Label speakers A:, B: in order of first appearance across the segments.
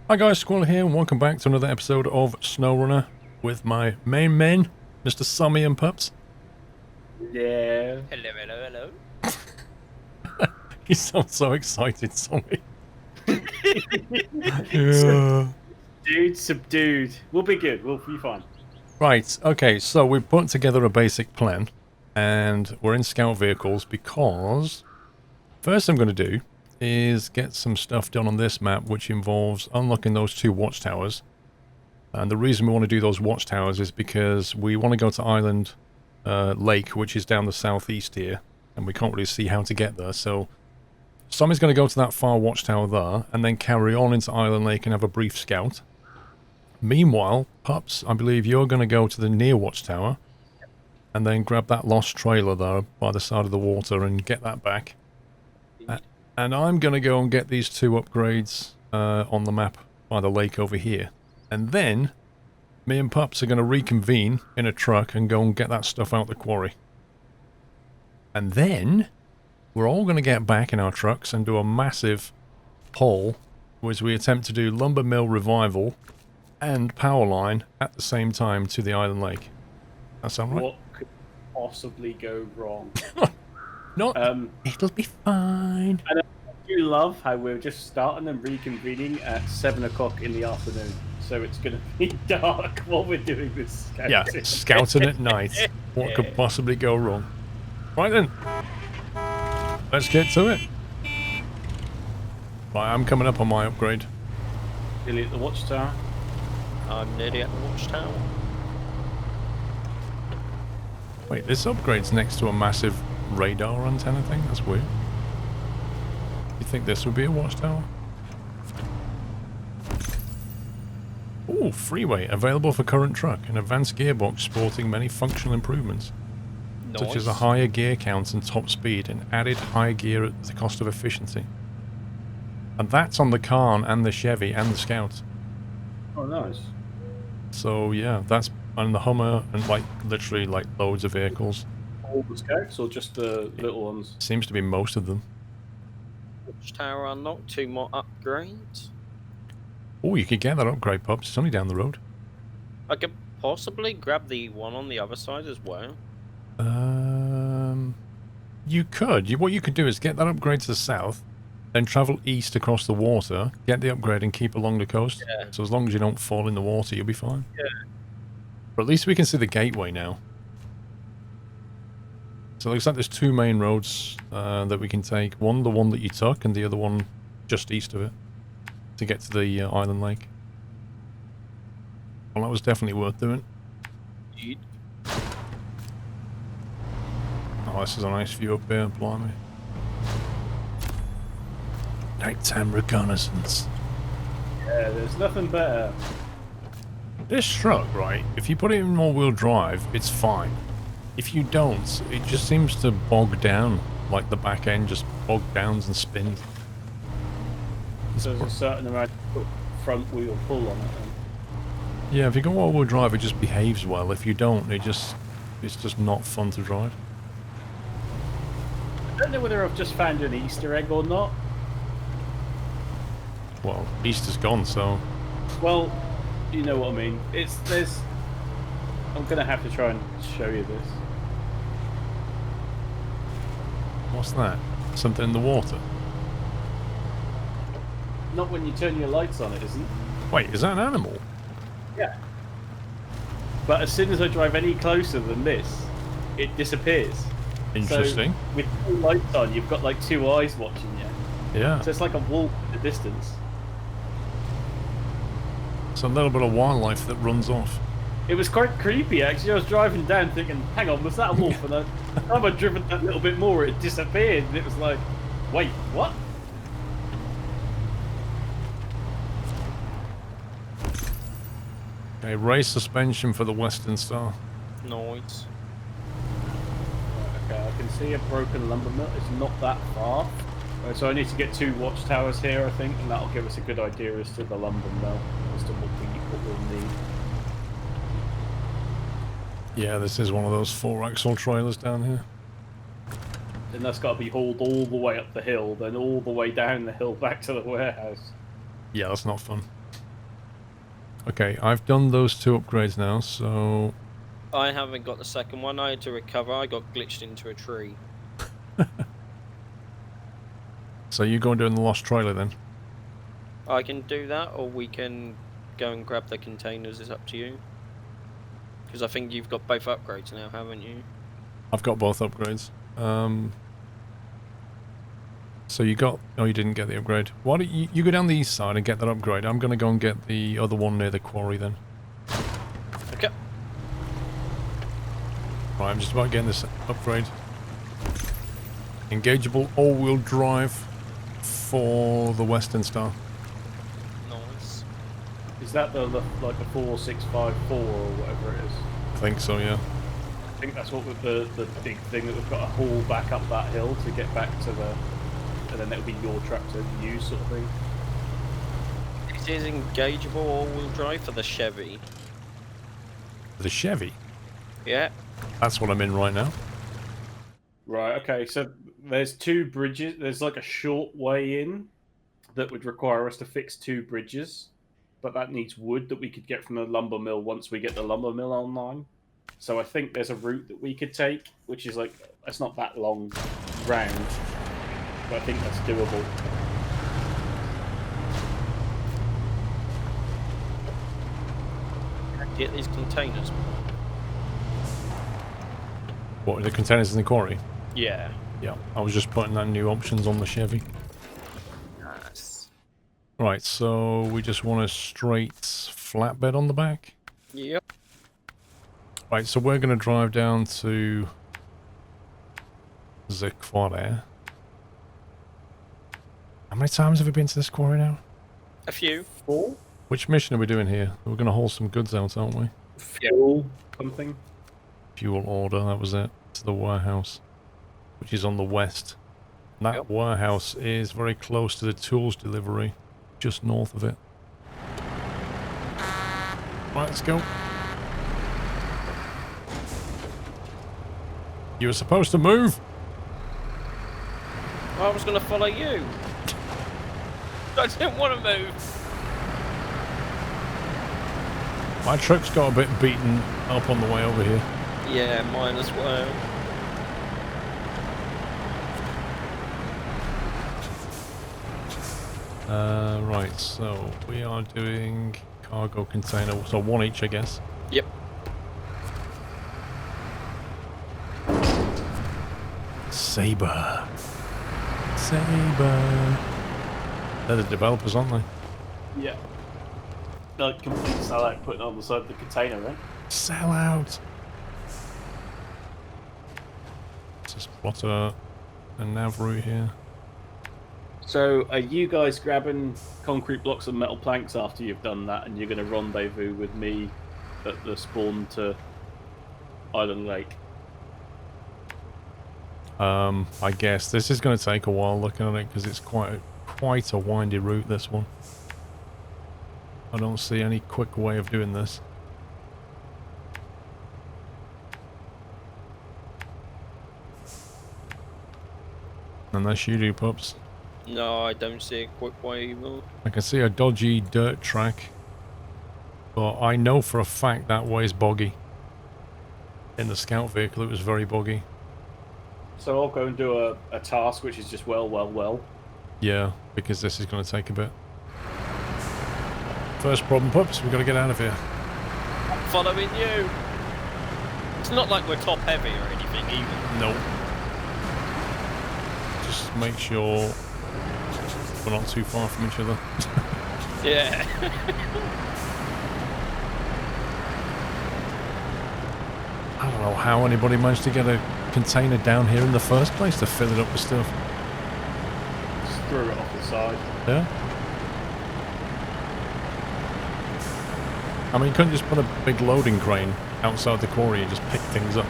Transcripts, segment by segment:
A: Hi guys, Squall here, and welcome back to another episode of SnowRunner with my main men, Mr. Sammy and Pups.
B: Yeah.
C: Hello.
A: You sound so excited, Sammy. Yeah.
B: Dude, subdued. We'll be good. We'll be fine.
A: Right, okay, so we've put together a basic plan, and we're in scout vehicles because first I'm going to do is get some stuff done on this map, which involves unlocking those 2 watchtowers. And the reason we want to do those watchtowers is because we want to go to Island Lake, which is down the southeast here, and we can't really see how to get there, so Sammy's going to go to that far watchtower there, and then carry on into Island Lake and have a brief scout. Meanwhile, Pups, I believe you're going to go to the near watchtower, and then grab that lost trailer there by the side of the water and get that back. And I'm going to go and get these 2 upgrades on the map by the lake over here. And then, me and Pups are going to reconvene in a truck and go and get that stuff out the quarry. And then, we're all going to get back in our trucks and do a massive haul as we attempt to do lumber mill revival and power line at the same time to the Island Lake. That sound right?
B: What could possibly go wrong?
A: No, it'll be fine.
B: And I do love how we're just starting and reconvening at 7 o'clock in the afternoon. So it's going to be dark while we're doing this scouting.
A: Yeah, scouting at night. What could possibly go wrong? Right then. Let's get to it. Right, I'm coming up on my upgrade.
B: Nearly at the watchtower.
C: I'm nearly at the watchtower.
A: Wait, this upgrade's next to a massive radar antenna thing? That's weird. You think this would be a watchtower? Ooh, freeway. Available for current truck. An advanced gearbox sporting many functional improvements.
C: Nice.
A: Such as a higher gear count and top speed, and added higher gear at the cost of efficiency. And that's on the Karn and the Chevy and the Scout.
B: Oh, nice.
A: So yeah, that's on the Hummer and like literally like loads of vehicles.
B: All the scouts or just the little ones?
A: Seems to be most of them.
C: Watchtower unlocked, 2 more upgrades.
A: Oh, you could get that upgrade, Pups. It's only down the road.
C: I could possibly grab the one on the other side as well.
A: You could. What you could do is get that upgrade to the south, then travel east across the water, get the upgrade and keep along the coast.
C: Yeah.
A: So as long as you don't fall in the water, you'll be fine.
C: Yeah.
A: But at least we can see the gateway now. So it looks like there's 2 main roads that we can take. One, the one that you took, and the other one just east of it to get to the Island Lake. Well, that was definitely worth doing.
C: Yeet.
A: Oh, this is a nice view up here, blimey. Nighttime reconnaissance.
B: Yeah, there's nothing better.
A: This truck, right, if you put it in all-wheel drive, it's fine. If you don't, it just seems to bog down. Like the back end just bog downs and spins.
B: So there's a certain amount of front wheel pull on it.
A: Yeah, if you go all-wheel drive, it just behaves well. If you don't, it's just not fun to drive.
B: I don't know whether I've just found an Easter egg or not.
A: Well, Easter's gone, so...
B: Well, you know what I mean. There's. I'm gonna have to try and show you this.
A: What's that? Something in the water?
B: Not when you turn your lights on, it isn't.
A: Wait, is that an animal?
B: Yeah. But as soon as I drive any closer than this, it disappears.
A: Interesting.
B: So with 2 lights on, you've got like 2 eyes watching you.
A: Yeah.
B: So it's like a wolf in the distance.
A: It's a little bit of wildlife that runs off.
B: It was quite creepy actually. I was driving down thinking, hang on, was that a wolf? And the time I'd driven that little bit more, it disappeared. And it was like, wait, what?
A: Okay, race suspension for the Western Star.
C: Nice.
B: Okay, I can see a broken lumber mill. It's not that far. So I need to get 2 watchtowers here, I think, and that'll give us a good idea as to the lumber mill, as to what we'll need.
A: Yeah, this is one of those 4-axle trailers down here.
B: Then that's got to be hauled all the way up the hill, then all the way down the hill back to the warehouse.
A: Yeah, that's not fun. Okay, I've done those 2 upgrades now, so...
C: I haven't got the second one. I had to recover. I got glitched into a tree.
A: So you go and do in the lost trailer then?
C: I can do that, or we can go and grab the containers. It's up to you. Because I think you've got both upgrades now, haven't you?
A: I've got both upgrades. So you got... Oh, you didn't get the upgrade. Why don't you go down the east side and get that upgrade? I'm going to go and get the other one near the quarry then.
C: Okay.
A: Right, I'm just about getting this upgrade. Engageable all-wheel drive for the Western Star.
C: Nice.
B: Is that the like the 4654 or whatever it is?
A: I think so, yeah.
B: I think that's what the big thing that we've got to haul back up that hill to get back to the, and then it'll be your truck to use, sort of thing.
C: It is engageable all-wheel drive for the Chevy.
A: The Chevy?
C: Yeah.
A: That's what I'm in right now.
B: Right. Okay. So there's 2 bridges. There's like a short way in that would require us to fix 2 bridges, but that needs wood that we could get from the lumber mill once we get the lumber mill online. So I think there's a route that we could take, which is like, it's not that long round, but I think that's doable.
C: Get these containers.
A: What, the containers in the quarry?
C: Yeah.
A: Yeah, I was just putting that new options on the Chevy.
C: Nice.
A: Right, so we just want a straight flatbed on the back.
C: Yep.
A: Right, so we're going to drive down to the Quarry. How many times have we been to this quarry now?
C: A few.
B: 4?
A: Which mission are we doing here? We're going to haul some goods out, aren't we?
B: Fuel something.
A: Fuel order, that was it. To the warehouse, which is on the west. And that warehouse is very close to the tools delivery, just north of it. Right, let's go. You were supposed to move.
C: I was going to follow you. I didn't want to move.
A: My truck's got a bit beaten up on the way over here.
C: Yeah, mine as well.
A: Right, so we are doing cargo container, so 1 each, I guess.
C: Yep.
A: Saber. They're the developers, aren't they?
B: Yeah. Like complete sellout putting it on the side of the container, right?
A: Sell out. Let's just plot a nav route here.
B: So, are you guys grabbing concrete blocks and metal planks after you've done that, and you're going to rendezvous with me at the spawn to Island Lake?
A: I guess this is going to take a while looking at it because it's quite a windy route, this one. I don't see any quick way of doing this. Unless you do, pups.
C: No, I don't see a quick way either.
A: I can see a dodgy dirt track, but I know for a fact that way's boggy. In the scout vehicle, it was very boggy.
B: So I'll go and do a task which is just well.
A: Yeah, because this is going to take a bit. First problem, pups, we've got to get out of here.
C: I'm following you. It's not like we're top heavy or anything either.
A: Nope. Just make sure we're not too far from each other.
C: Yeah.
A: I don't know how anybody managed to get a container down here in the first place to fill it up with stuff.
B: Just threw it off the side.
A: Yeah? I mean, you couldn't just put a big loading crane outside the quarry and just pick things up.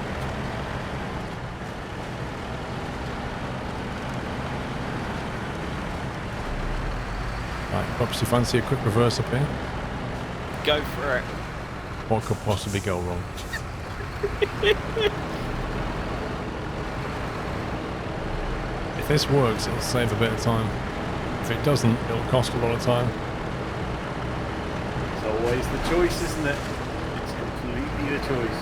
A: Right, perhaps you fancy a quick reverse up here?
C: Go for it.
A: What could possibly go wrong? If this works, it'll save a bit of time. If it doesn't, it'll cost a lot of time.
B: So always the choice, isn't it? It's completely the choice.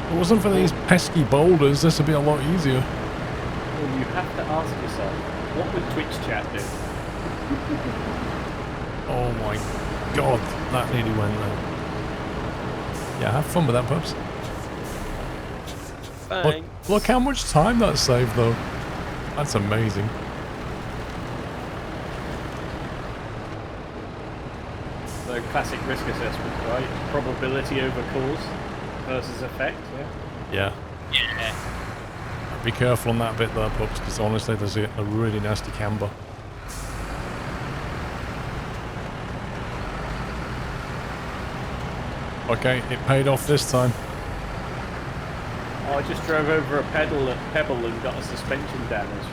A: If it wasn't for these pesky boulders, this would be a lot easier.
B: Well, you have to ask yourself, what would Twitch chat do?
A: Oh my god, that nearly went there. Yeah, have fun with that, pups.
C: Bang.
A: Look how much time that saved, though. That's amazing.
B: So classic risk assessment, right? Probability over cause versus effect, yeah?
A: Yeah. Be careful on that bit there, pups, because honestly, there's a really nasty camber. Okay, it paid off this time.
B: Oh, I just drove over a pebble and got a suspension damage.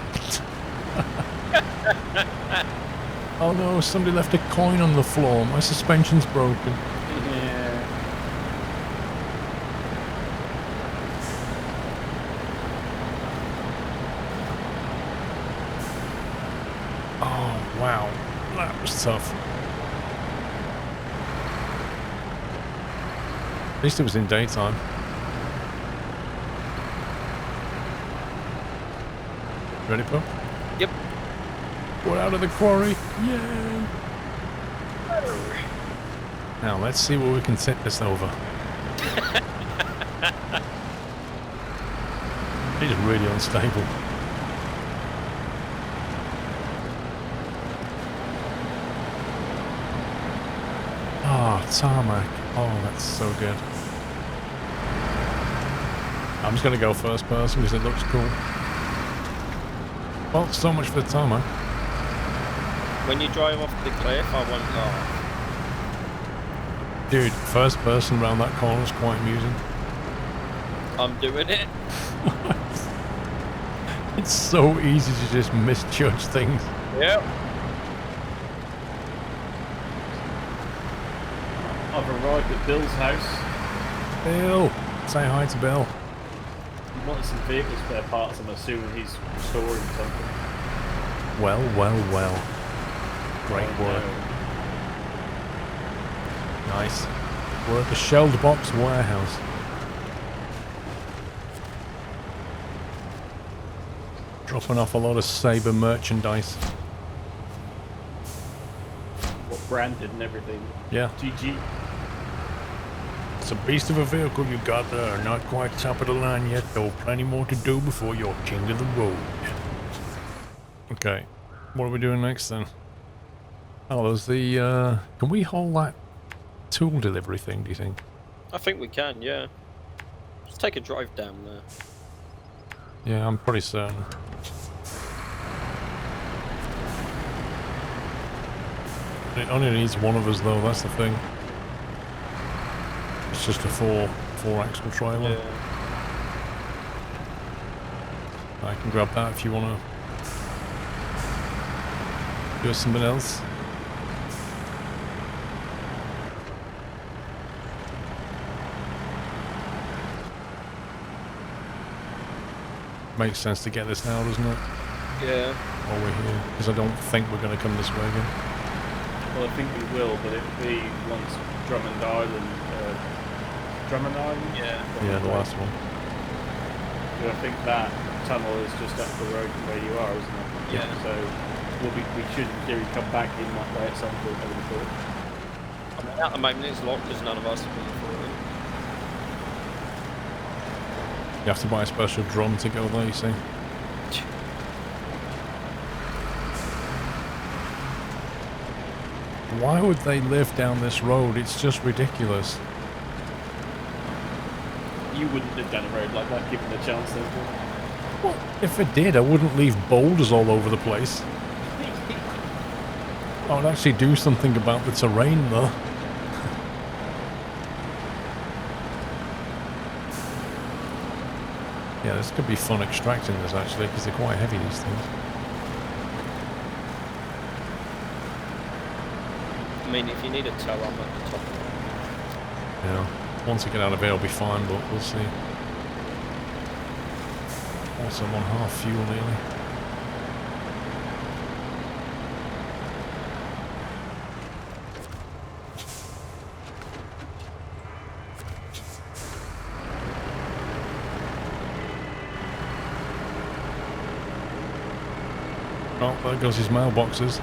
A: Oh no, somebody left a coin on the floor. My suspension's broken.
B: Yeah.
A: Oh, wow. That was tough. At least it was in daytime. Ready, pup?
C: Yep.
A: We're out of the quarry. Yay! Now, let's see where we can set this over. It's really unstable. Ah, tarmac. Oh, that's so good. I'm just going to go first person because it looks cool. Well, so much for the tarmac.
C: When you drive off the cliff, I won't laugh.
A: Dude, first person around that corner is quite amusing.
C: I'm doing it.
A: It's so easy to just misjudge things.
C: Yep.
B: I've arrived at Bill's house.
A: Bill! Say hi to Bill.
B: He wanted some vehicle spare parts, I'm assuming he's restoring something.
A: Well, well, well. Great
B: Oh,
A: work.
B: no.
A: Nice. We're at the Shelled Box warehouse. Dropping off a lot of Sabre merchandise.
B: What branded and everything.
A: Yeah.
B: GG.
A: It's a beast of a vehicle you got there. Not quite top of the line yet, though. Plenty more to do before you're king of the road. Okay. What are we doing next then? Oh, there's the, can we hold that tool delivery thing, do you think?
C: I think we can, yeah. Let's take a drive down there.
A: Yeah, I'm pretty certain. It only needs one of us, though, that's the thing. It's just a four-axle trailer.
C: Yeah.
A: I can grab that if you want to do something else. Makes sense to get this now, doesn't it?
C: Yeah.
A: While we're here, because I don't think we're going to come this way again.
B: Well, I think we will, but it'll be once Drummond Island. Drummond Island?
C: Yeah.
A: Yeah, the last one.
B: I think that tunnel is just up the road from where you are, isn't it?
C: Yeah.
B: So we should in theory come back in that way at some point going forward.
C: I mean, at the moment it's locked because none of us have been through it.
A: You have to buy a special drum to go there, you see. Why would they live down this road? It's just ridiculous.
B: You wouldn't live down a road like that given the chance, though.
A: Well, if it did, I wouldn't leave boulders all over the place. I would actually do something about the terrain, though. Yeah, this could be fun extracting this, actually, because they're quite heavy, these things.
C: I mean, if you need a tow, I'm at the top.
A: Yeah. Once I get out of here, I'll be fine, but we'll see. Also, I'm on half fuel nearly. Oh, there goes his mailboxes.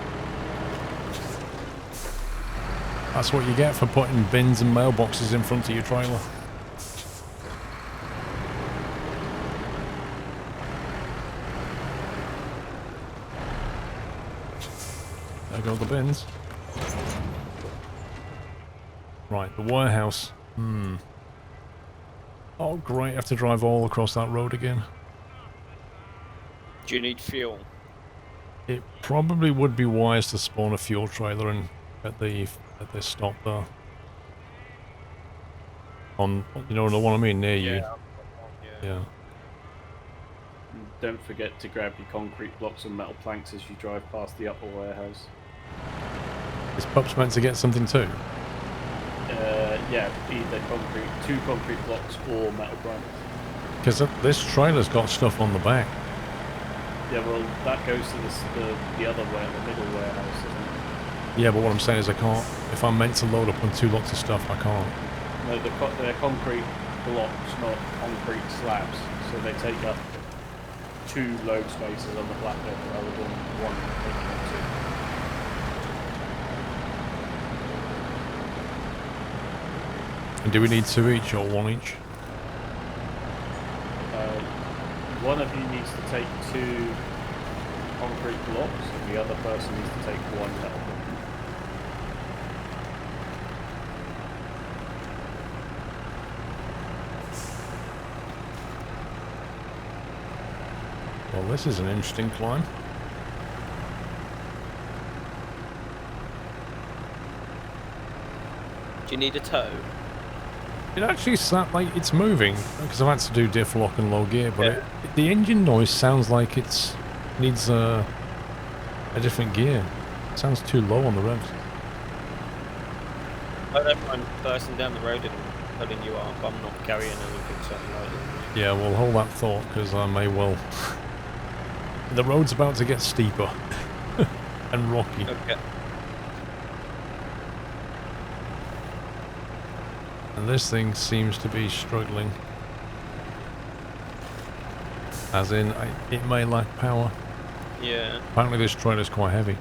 A: That's what you get for putting bins and mailboxes in front of your trailer. There go the bins. Right, the warehouse. Oh great, I have to drive all across that road again.
C: Do you need fuel?
A: It probably would be wise to spawn a fuel trailer and at the stop there. On, you know the one I mean, near you.
C: Yeah.
A: Yeah.
B: And don't forget to grab your concrete blocks and metal planks as you drive past the upper warehouse.
A: Is Pups meant to get something too?
B: Yeah, either two concrete blocks or metal planks.
A: Because this trailer's got stuff on the back.
B: Yeah, well, that goes to the other the middle warehouse, isn't it?
A: Yeah, but what I'm saying is I can't. If I'm meant to load up on 2 lots of stuff, I can't.
B: No, they're concrete blocks, not concrete slabs. So they take up 2 load spaces on the flatbed rather than one taking up 2.
A: And do we need 2 each or 1 each?
B: One of you needs to take 2 concrete blocks, and the other person needs to take 1 metal block.
A: Well, this is an interesting climb.
C: Do you need a tow?
A: It actually sounds like it's moving, because I've had to do diff lock and low gear, but
C: Yeah.
A: the engine noise sounds like it needs a different gear. It sounds too low on the revs.
C: I don't mind bursting down the road and pulling you up. I'm not carrying anything so lightly.
A: Yeah, well, hold that thought, because I may well... The road's about to get steeper and rocky.
C: Okay.
A: And this thing seems to be struggling. As in, it may lack power.
C: Yeah.
A: Apparently this trailer's quite heavy.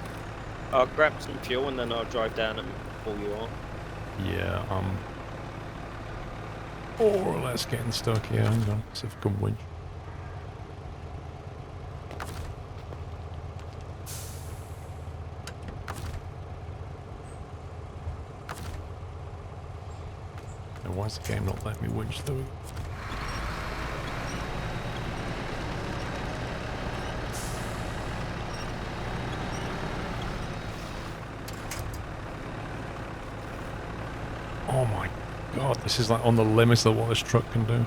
C: I'll grab some fuel and then I'll drive down and pull you on.
A: Yeah, more or less getting stuck here. Hang on, see if I can winch. Now, why is the game not letting me winch through? Oh my god, this is like on the limits of what this truck can do.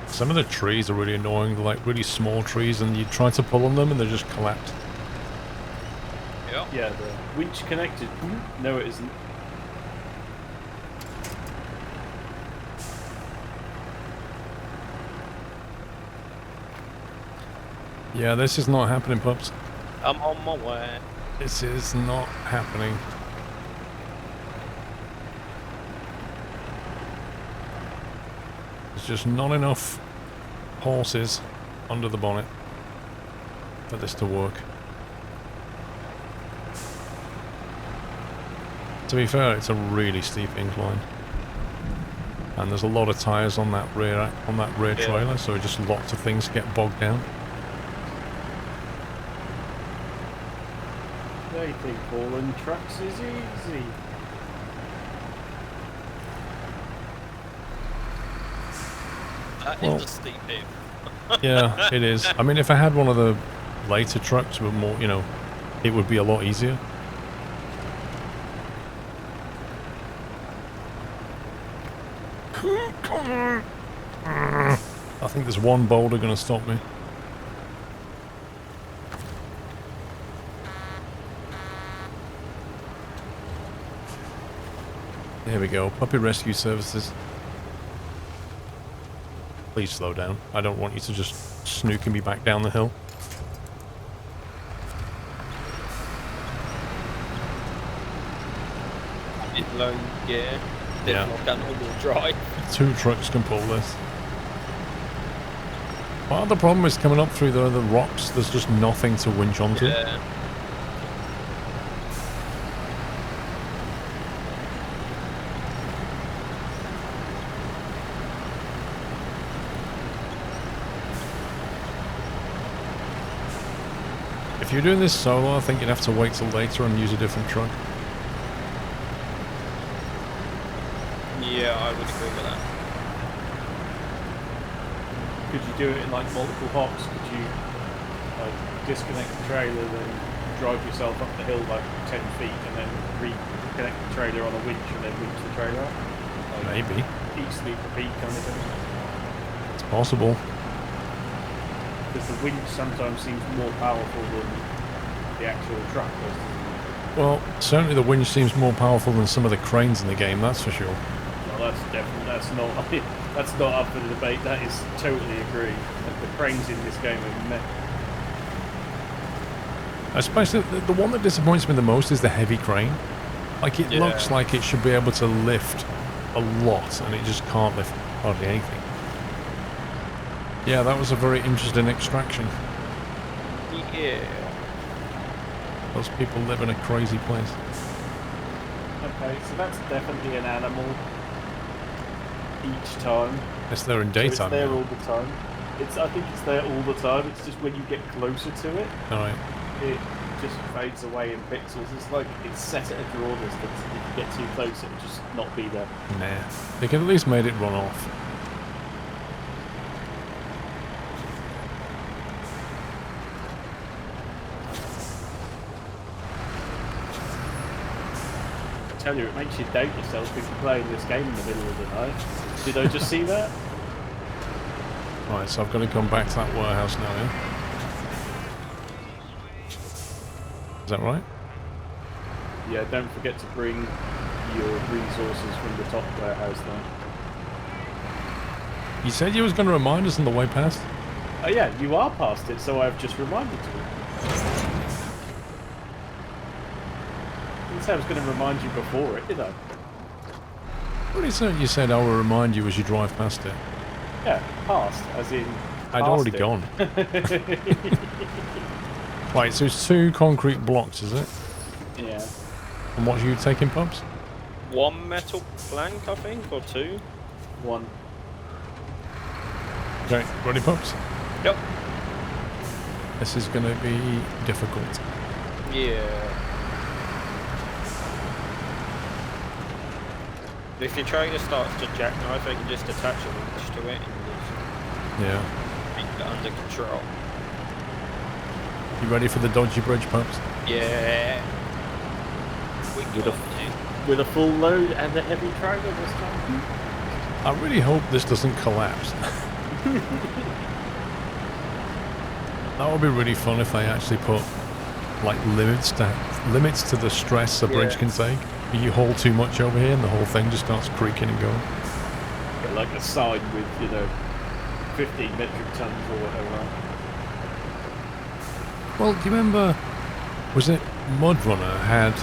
A: Some of the trees are really annoying. They're like really small trees and you try to pull on them and they just collapse.
C: Yeah.
B: Yeah, the winch connected. No, it isn't.
A: Yeah, this is not happening, pups.
C: I'm on my way.
A: This is not happening. There's just not enough horses under the bonnet for this to work. To be fair, it's a really steep incline. And there's a lot of tyres on that rear trailer, so just lots of things get bogged down.
B: They think hauling trucks is easy.
C: That
A: Well-
C: is a steep hill.
A: Yeah, it is. I mean, if I had one of the later trucks with more, you know, it would be a lot easier. I think there's one boulder going to stop me. There we go. Puppy rescue services. Please slow down. I don't want you to just snooking me back down the hill.
C: It's low gear.
A: Yeah.
C: Not got all-wheel drive.
A: 2 trucks can pull this. Part of the problem is coming up through the rocks, there's just nothing to winch onto.
C: Yeah.
A: If you're doing this solo, I think you'd have to wait till later and use a different truck.
C: Yeah, I would agree with that.
B: Could you do it in like multiple hops? Could you like disconnect the trailer, then drive yourself up the hill like 10 feet, and then reconnect the trailer on a winch, and then winch the trailer up? Like,
A: Maybe.
B: each sleep repeat kind of thing.
A: It's possible.
B: Because the winch sometimes seems more powerful than the actual truck does.
A: Well, certainly the winch seems more powerful than some of the cranes in the game, that's for sure.
B: Well, that's not up for the debate. That is totally agree. The cranes in this game are meh.
A: Especially the one that disappoints me the most is the heavy crane. Like, it
C: Yeah.
A: looks like it should be able to lift a lot, and it just can't lift hardly anything. Yeah, that was a very interesting extraction.
C: Yeah.
A: Those people live in a crazy place.
B: Okay, so that's definitely an animal each time.
A: It's there in
B: So
A: daytime.
B: it's there
A: now.
B: all the time. I think it's there all the time. It's just when you get closer to it,
A: Alright.
B: it just fades away in pixels. It's like it's set at a draw distance. If you get too close, it'll just not be there.
A: Nah. They could at least made it run off.
B: I tell you, it makes you doubt yourself if you're playing this game in the middle of the night. Did I just see that?
A: Right, so I've got to come back to that warehouse now, yeah? Is that right?
B: Yeah, don't forget to bring your resources from the top warehouse though.
A: You said you was going to remind us on the way past?
B: Oh yeah, you are past it, so I've just reminded you. I didn't say I was going to remind you before it, did I?
A: Pretty certain you said I will remind you as you drive past it.
B: Yeah, past, as in
A: I'd
B: past
A: already
B: it.
A: gone. Right, so it's 2 concrete blocks, is it?
B: Yeah.
A: And what are you taking, Pubs?
C: 1 metal plank, I think, or 2.
B: 1.
A: Okay, ready, Pubs?
C: Yep.
A: This is going to be difficult.
C: Yeah. If your trailer starts to jackknife, I can just attach a winch to it and
A: Yeah.
C: just keep it under control.
A: You ready for the dodgy bridge, Pubs?
C: Yeah. We
B: With
C: got
B: a-
C: it.
B: With a full load and a heavy trailer this time.
A: I really hope this doesn't collapse. That would be really fun if they actually put like limits to the stress a bridge
C: Yeah.
A: can take. You haul too much over here and the whole thing just starts creaking and going.
B: Get like a sign with, 15 metric tons or whatever.
A: Well, do you remember, was it MudRunner had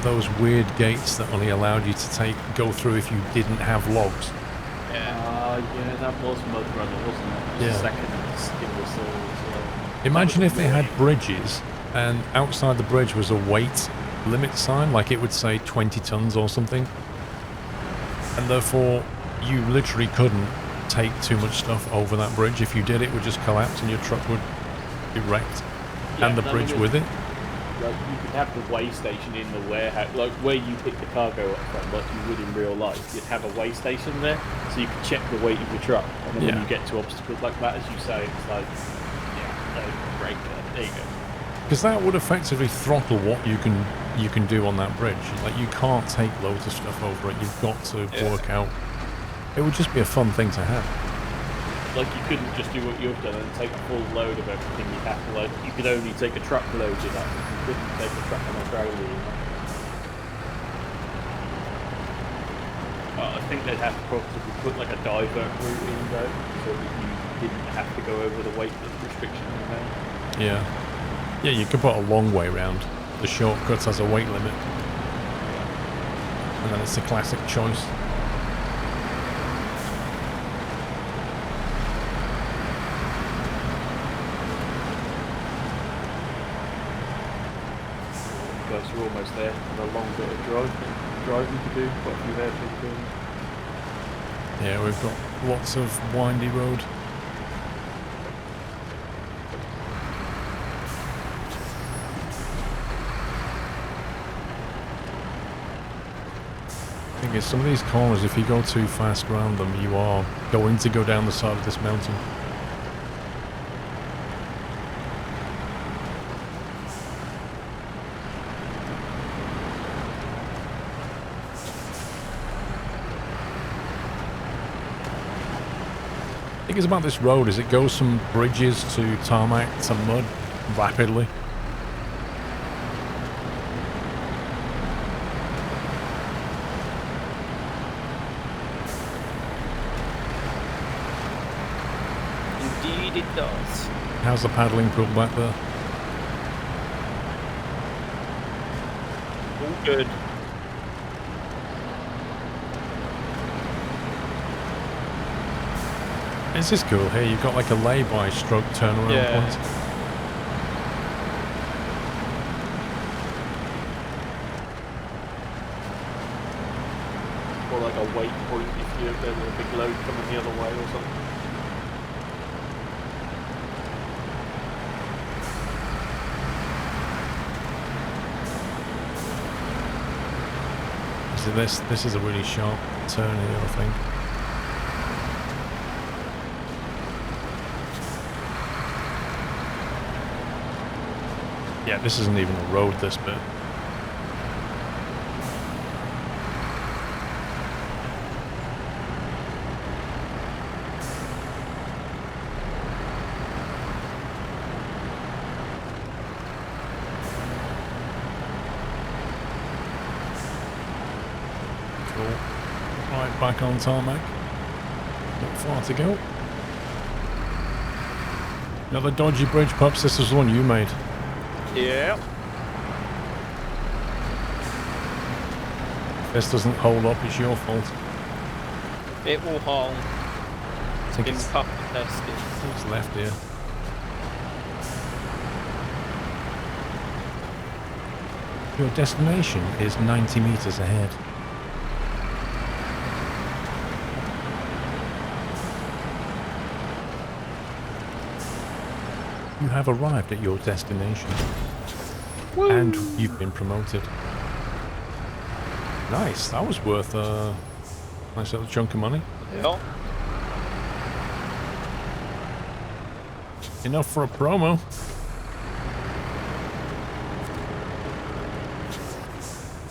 A: those weird gates that only allowed you to go through if you didn't have logs?
C: Yeah.
B: Yeah, that was MudRunner, wasn't it? It was
A: Yeah.
B: the second skin of the soul as well.
A: Imagine if they had bridges and outside the bridge was a weight limit sign, like it would say 20 tons or something. And therefore, you literally couldn't take too much stuff over that bridge. If you did, it would just collapse and your truck would be wrecked.
B: Yeah,
A: And the
B: but I
A: bridge
B: mean,
A: with it.
B: Like, you could have the weigh station in the warehouse, like where you pick the cargo up from, like you would in real life. You'd have a weigh station there, so you could check the weight of your truck. And then
A: Yeah.
B: when you get to obstacles like that, as you say, it's like, break that. There you go.
A: Because that would effectively throttle what you can do on that bridge. Like, you can't take loads of stuff over it. You've got to
C: Yeah.
A: work out. It would just be a fun thing to have.
B: Like you couldn't just do what you've done and take a full load of everything. You'd have to you could only take a truck load of that. You couldn't take a truck on a trailer. I think they'd have to probably put like a divert route in though, so that you didn't have to go over the weight restriction you had.
A: Yeah. Yeah, you could put a long way round. The shortcuts has a weight limit. And then it's the classic choice.
B: Guys, we're almost there. And a long bit of driving to do, quite a few hairpin turns.
A: Yeah, we've got lots of windy road. Thing is, some of these corners, if you go too fast around them, you are going to go down the side of this mountain. The thing is about this road is it goes from bridges to tarmac to mud rapidly.
C: Indeed it does.
A: How's the paddling pool back there?
C: All good.
A: This is cool here, you've got like a lay-by stroke turnaround point.
B: Or like a weight point if there's a big load coming the other way or something.
A: So this is a really sharp turn here, I think. Yeah, this isn't even a road, this bit. Cool. Right, back on tarmac. Not far to go. Another dodgy bridge, pups. This was the one you made.
C: Yeah.
A: If this doesn't hold up, it's your fault.
C: It will hold.
A: I think
C: Been
A: it's,
C: puppy tested.
A: it's left here. Your destination is 90 meters ahead. You have arrived at your destination. Woo! And you've been promoted. Nice, that was worth a nice little chunk of money.
C: Yeah.
A: Enough for a promo.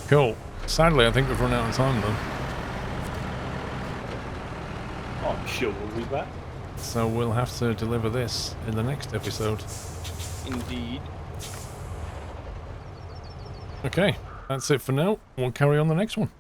A: Cool. Sadly, I think we've run out of time though.
B: Oh, I'm sure we'll be back.
A: So we'll have to deliver this in the next episode.
C: Indeed.
A: Okay, that's it for now. We'll carry on the next one.